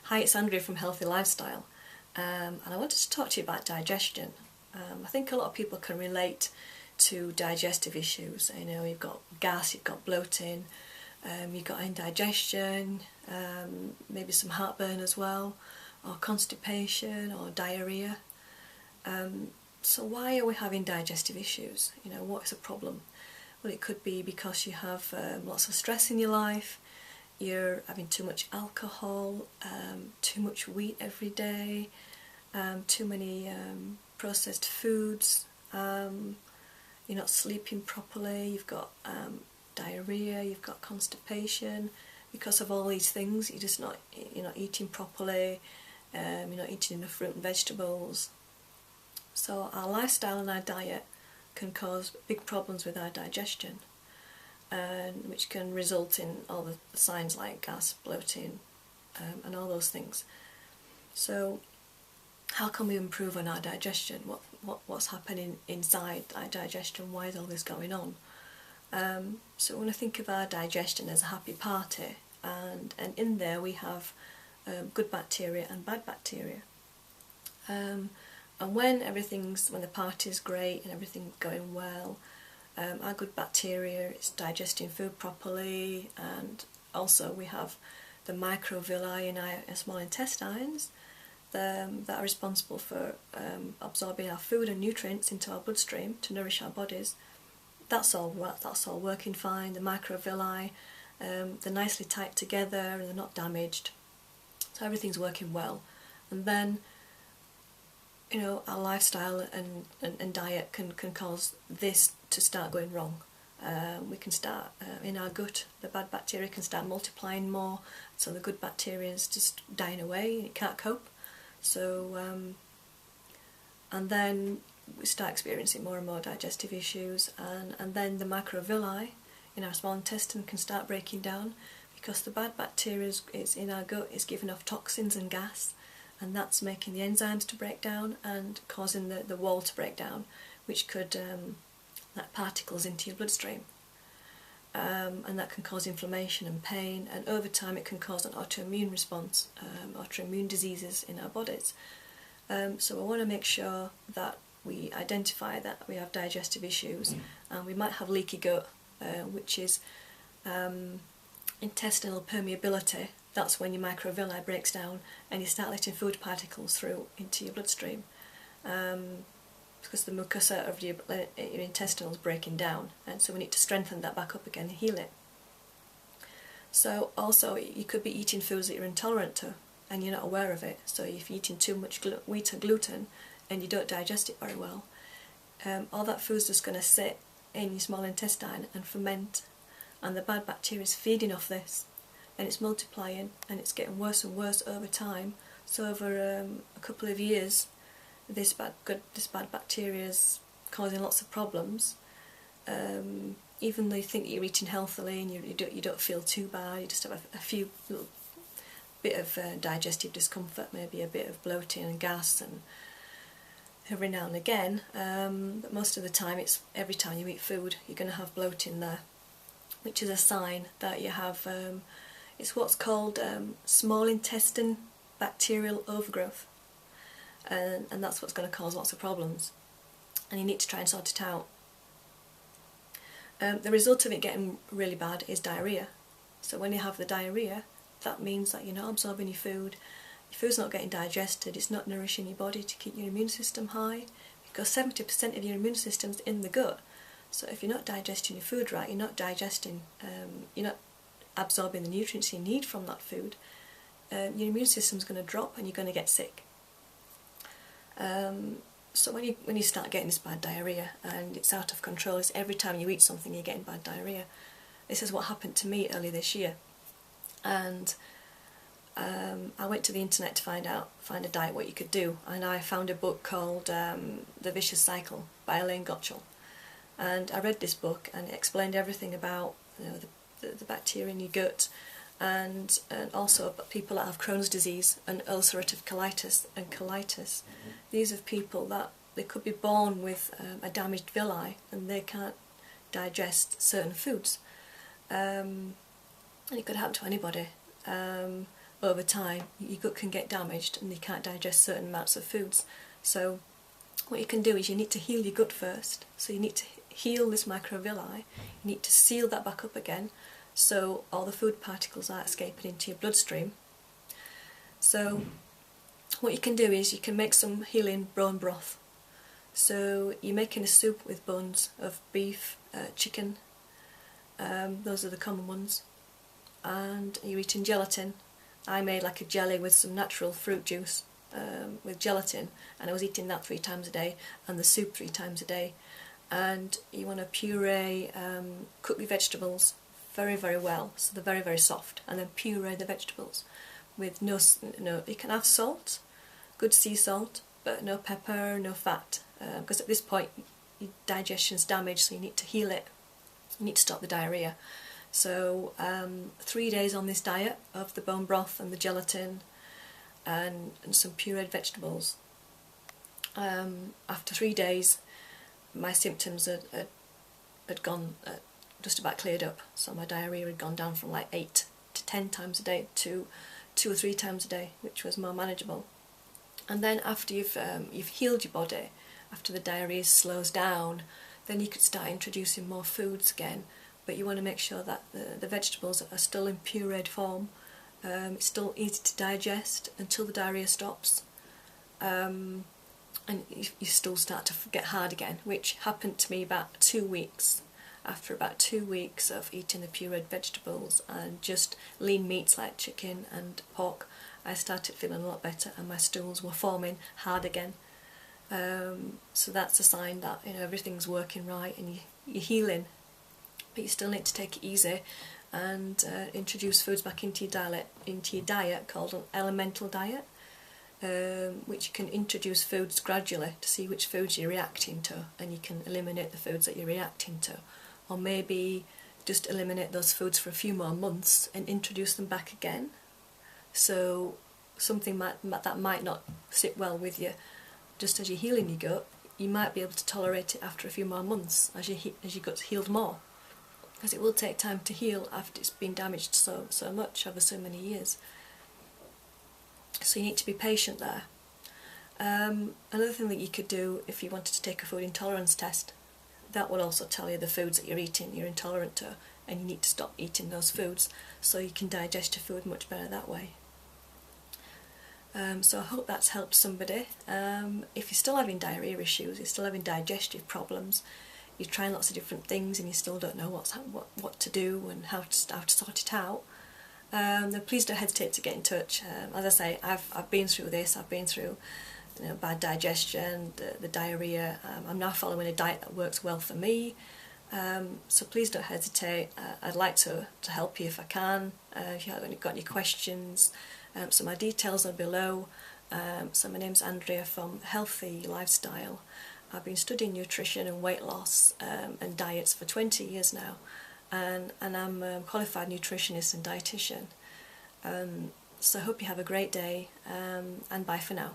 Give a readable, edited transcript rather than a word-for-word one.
Hi, it's Andrea from Healthy Lifestyle, and I wanted to talk to you about digestion. I think a lot of people can relate to digestive issues. You know, you've got gas, you've got bloating, you've got indigestion, maybe some heartburn as well, or constipation or diarrhea. So why are we having digestive issues? You know, what is the problem? Well, it could be because you have lots of stress in your life, you're having too much alcohol, too much wheat every day, too many processed foods, you're not sleeping properly, you've got diarrhea, you've got constipation. Because of all these things, you're not eating properly, you're not eating enough fruit and vegetables. So our lifestyle and our diet can cause big problems with our digestion, which can result in all the signs like gas, bloating, and all those things. So how can we improve on our digestion? What's happening inside our digestion? Why is all this going on? So we want to think of our digestion as a happy party, and in there we have good bacteria and bad bacteria. And when the party's great and everything's going well, our good bacteria is digesting food properly, and also we have the microvilli in our small intestines that are responsible for absorbing our food and nutrients into our bloodstream to nourish our bodies. That's all working fine. The microvilli, they're nicely tight together and they're not damaged, so everything's working well. And then, you know, our lifestyle and diet can cause this to start going wrong. We can start, in our gut, the bad bacteria can start multiplying more, so the good bacteria is just dying away, it can't cope. So, and then we start experiencing more and more digestive issues, and then the microvilli in our small intestine can start breaking down, because the bad bacteria is in our gut is giving off toxins and gas, and that's making the enzymes to break down and causing the wall to break down, which could let particles into your bloodstream. And that can cause inflammation and pain, and over time it can cause an autoimmune response, autoimmune diseases in our bodies. So we want to make sure that we identify that we have digestive issues, and we might have leaky gut, which is intestinal permeability. That's when your microvilli breaks down and you start letting food particles through into your bloodstream, because the mucosa of your intestinal is breaking down, and so we need to strengthen that back up again and heal it. So also you could be eating foods that you're intolerant to and you're not aware of it. So if you're eating too much wheat or gluten and you don't digest it very well, all that food's just going to sit in your small intestine and ferment, and the bad bacteria is feeding off this, and it's multiplying, and it's getting worse and worse over time. So over a couple of years, this bad bacteria is causing lots of problems. Even though you think that you're eating healthily and you don't feel too bad, you just have a few little bit of digestive discomfort, maybe a bit of bloating and gas, and every now and again. But most of the time, it's every time you eat food, you're going to have bloating there, which is a sign that you have. It's what's called small intestine bacterial overgrowth, and that's what's going to cause lots of problems, and you need to try and sort it out. The result of it getting really bad is diarrhea. So when you have the diarrhea, that means that you're not absorbing your food's not getting digested, it's not nourishing your body to keep your immune system high, because 70% of your immune system's in the gut. So if you're not digesting your food right, you're not absorbing the nutrients you need from that food, your immune system's going to drop and you're going to get sick. So when you start getting this bad diarrhea and it's out of control, it's every time you eat something you're getting bad diarrhea. This is what happened to me early this year, and I went to the internet to find a diet what you could do, and I found a book called The Vicious Cycle by Elaine Gottschall, and I read this book and it explained everything about, you know, the bacteria in your gut, and also about people that have Crohn's disease and ulcerative colitis and colitis. These are people that they could be born with a damaged villi and they can't digest certain foods, and it could happen to anybody. over time your gut can get damaged and you can't digest certain amounts of foods. So what you can do is you need to heal your gut first. So you need to heal this microvilli, you need to seal that back up again so all the food particles aren't escaping into your bloodstream. So what you can do is you can make some healing bone broth. So you're making a soup with bones of beef, chicken, those are the common ones, and you're eating gelatin. I made like a jelly with some natural fruit juice with gelatin, and I was eating that 3 times a day, and the soup 3 times a day. And you want to puree, cook your vegetables very, very well, so they're very, very soft, and then puree the vegetables with no, you can have salt, good sea salt, but no pepper, no fat, because at this point your digestion's damaged, so you need to heal it, you need to stop the diarrhoea. So 3 days on this diet of the bone broth and the gelatin and some pureed vegetables. After 3 days my symptoms had gone, just about cleared up, so my diarrhoea had gone down from like 8 to 10 times a day to 2 or 3 times a day, which was more manageable. And then after you've healed your body, after the diarrhoea slows down, then you could start introducing more foods again, but you want to make sure that the vegetables are still in pureed form. It's still easy to digest until the diarrhoea stops, and you still start to get hard again, which happened to me about 2 weeks. After about 2 weeks of eating the pureed vegetables and just lean meats like chicken and pork, I started feeling a lot better and my stools were forming hard again. So that's a sign that everything's working right and you're healing, but you still need to take it easy and introduce foods back into your diet called an elemental diet, which you can introduce foods gradually to see which foods you're reacting to, and you can eliminate the foods that you're reacting to, or maybe just eliminate those foods for a few more months and introduce them back again. So something that might not sit well with you, just as you're healing your gut, you might be able to tolerate it after a few more months as your gut's healed more, because it will take time to heal after it's been damaged so much over so many years. So you need to be patient there. Another thing that you could do if you wanted to take a food intolerance test, that will also tell you the foods that you're eating you're intolerant to, and you need to stop eating those foods so you can digest your food much better that way. So I hope that's helped somebody. If you're still having diarrhoea issues, you're still having digestive problems, you're trying lots of different things and you still don't know what to do and how to sort it out, then please don't hesitate to get in touch. As I say, I've been through this. I've been through bad digestion, the diarrhoea. I'm now following a diet that works well for me. So please don't hesitate. I'd like to help you if I can. If you haven't got any questions, so my details are below. So my name's Andrea from Healthy Lifestyle. I've been studying nutrition and weight loss and diets for 20 years now, and I'm a qualified nutritionist and dietitian. So I hope you have a great day, and bye for now.